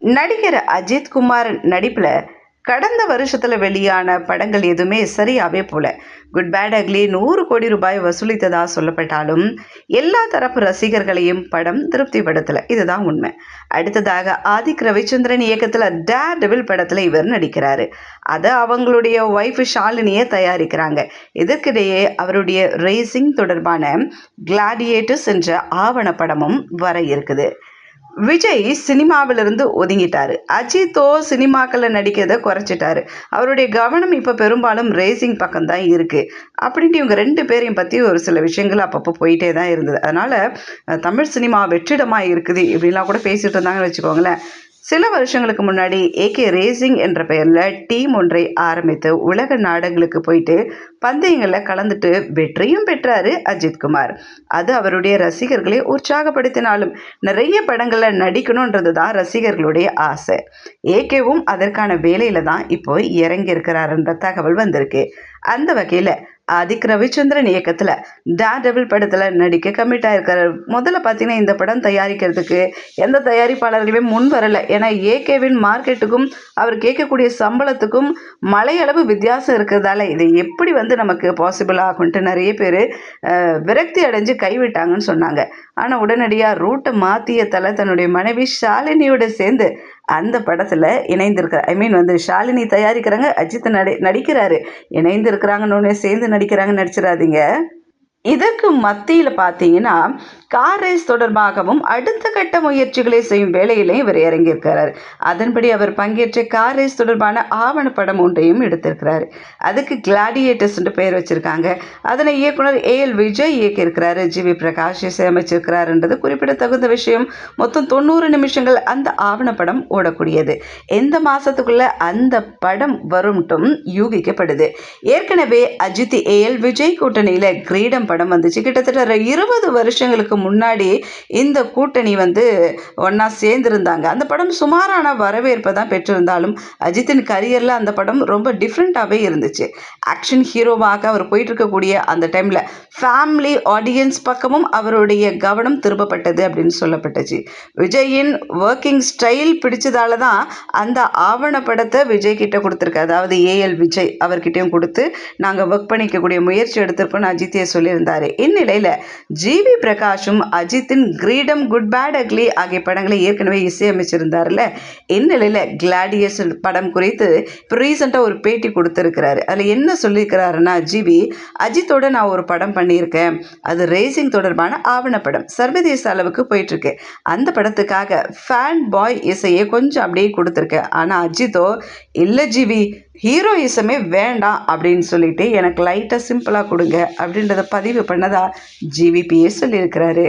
நடிகர் அஜித் குமார் நடிப்பில் கடந்த வருஷத்தில் வெளியான படங்கள் எதுவுமே சரியாகவே போல. குட் பேட் அக்லி 100 கோடி ரூபாய் வசூலித்ததா சொல்லப்பட்டாலும் எல்லா தரப்பு ரசிகர்களையும் படம் திருப்திப்படுத்தலை. இதுதான் உண்மை. அடுத்ததாக ஆதிக் ரவிச்சந்திரன் இயக்கத்தில் டேர் டெவில் படத்தில் இவர் நடிக்கிறாரு. அதை அவங்களுடைய ஒய்ஃப் ஷாலினியை தயாரிக்கிறாங்க. இதற்கிடையே அவருடைய ரேசிங் தொடர்பான கிளாடியேட்டர்ஸ் என்ற ஆவணப்படமும் வர இருக்குது. விஜய் சினிமாவிலிருந்து ஒதுங்கிட்டாரு. அஜித்தோ சினிமாக்களில் நடிக்கிறத குறைச்சிட்டாரு. அவருடைய கவனம் இப்போ பெரும்பாலும் ரேசிங் பக்கம்தான் இருக்குது அப்படின்ட்டு இவங்க 2 பேரையும் பற்றி ஒரு சில விஷயங்கள் அப்பப்போ போயிட்டே தான் இருந்தது. அதனால் தமிழ் சினிமா வெற்றிடமாக இருக்குது இப்படிலாம் கூட பேசிகிட்டு இருந்தாங்கன்னு வச்சுக்கோங்களேன். சில வருஷங்களுக்கு முன்னாடி ஏகே ரேசிங் என்ற பெயரில் டீம் ஒன்றை ஆரம்பித்து உலக நாடுகளுக்கு போயிட்டு பந்தயங்களில் கலந்துட்டு வெற்றியும் பெற்றாரு அஜித்குமார். அது அவருடைய ரசிகர்களை உற்சாகப்படுத்தினாலும் நிறைய படங்களில் நடிக்கணுன்றது தான் ரசிகர்களுடைய ஆசை. ஏகேவும் அதற்கான வேலையில் தான் இப்போ இறங்கியிருக்கிறாருன்ற தகவல் வந்திருக்கு. அந்த வகையில் ஆதிக் ரவிச்சந்திரன் இயக்கத்தில் டேர் டெவில் படத்தில் நடிக்க கமிட் ஆகிருக்காரு. முதல்ல பார்த்தீங்கன்னா இந்த படம் தயாரிக்கிறதுக்கு எந்த தயாரிப்பாளர்களுமே முன் வரலை. ஏன்னா ஏகேவின் மார்க்கெட்டுக்கும் அவர் கேட்கக்கூடிய சம்பளத்துக்கும் மலையளவு வித்தியாசம் இருக்கிறதால இதை எப்படி நமக்கு பாசிபிள் ஆகும்ன்ட்டு நிறைய பேர் விரக்தி அடைஞ்சு கைவிட்டாங்கன்னு சொன்னாங்க. ஆனால் உடனடியாக ரூட்டை மாற்றிய தலை தன்னுடைய மனைவி ஷாலினியோட சேர்ந்து அந்த படத்தில் இணைந்திருக்கிறார். ஷாலினி தயாரிக்கிறாங்க, அஜித் நடிக்கிறாரு. இணைந்து இருக்கிறாங்கன்னு சேர்ந்து நடிக்கிறாங்கன்னு நடிச்சிடாதீங்க. இதற்கு மத்தியில் பார்த்தீங்கன்னா கார் ரேஸ் தொடர்பாகவும் அடுத்த கட்ட முயற்சிகளை செய்யும் வேலையிலையும் இவர் இறங்கியிருக்கிறார். அதன்படி அவர் பங்கேற்ற கார் ரேஸ் தொடர்பான ஆவணப்படம் ஒன்றையும் எடுத்திருக்கிறார். அதுக்கு கிளாடியேட்டர்ஸ் பெயர் வச்சிருக்காங்க. அதனை இயக்குனர் ஏஎல் விஜய் இயக்கியிருக்கிறாரு. ஜிவி பிரகாஷ் இசையமைச்சிருக்கிறாருன்றது குறிப்பிடத்தகுந்த விஷயம். மொத்தம் 90 நிமிஷங்கள் அந்த ஆவணப்படம் ஓடக்கூடியது. எந்த மாசத்துக்குள்ள அந்த படம் வரும்ட்டும் யூகிக்கப்படுது. ஏற்கனவே அஜித் ஏஎல் விஜய் கூட்டணியில் கிரீடம் படம் வந்துச்சு. கிட்டத்தட்ட 20 வருஷங்களுக்கு முன்னாடி இந்த கூட்டணி ஒன்னா சேர்ந்திருந்தாங்க. அந்த படம் சுமாரான வரவேற்பை தான் பெற்றிருந்தாலும் அஜித்தின் கரியர்ல அந்த படம் ரொம்ப டிஃப்ரெண்டாகவே இருந்துச்சு. ஆக்ஷன் ஹீரோவாக அவர் போயிட்டு இருக்கக்கூடிய அந்த டைம்ல ஃபேமிலி ஆடியன்ஸ் பக்கமும் அவருடைய கவனம் திரும்பப்பட்டது அப்படின்னு சொல்லப்பட்டுச்சு. விஜயின் ஒர்க்கிங் ஸ்டைல் பிடிச்சதால தான் அந்த ஆவணப்படத்தை விஜய் கிட்ட கொடுத்துருக்கு. அதாவது ஏஎல் விஜய் அவர்கிட்டையும் கொடுத்து நாங்கள் ஒர்க் பண்ணிக்கக்கூடிய முயற்சி எடுத்திருக்கோம்னு அஜித்தே சொல்லியிருந்தாரு. இந்நிலையில் ஜிவி பிரகாஷும் அஜித்தின் கிரீடம், குட் பேட் அக்லி ஆகிய படங்களை ஏற்கனவே இசையமைச்சிருந்தார்ல. இந்நிலையில் கிளாடியஸ் படம் குறித்து இப்போ ரீசெண்டாக ஒரு பேட்டி கொடுத்துருக்கிறாரு. அதில் என்ன சொல்லியிருக்கிறாருன்னா, ஜிவி அஜித்தோட நான் ஒரு படம் பண்ணியிருக்கேன். அது ரேசிங் தொடர்பான ஆவணப்படம். சர்வதேச அளவுக்கு போயிட்டுருக்கு. அந்த படத்துக்காக ஃபேன் பாய் இசையை கொஞ்சம் அப்படியே கொடுத்துருக்கேன். ஆனால் அஜித்தோ இல்லை ஜிவி ஹீரோயிசமே வேண்டாம் அப்படின்னு சொல்லிட்டு எனக்கு லைட்டாக சிம்பிளாக கொடுங்க அப்படின்றத பதிவு பண்ணதா ஜிவிபியே சொல்லியிருக்கிறாரு.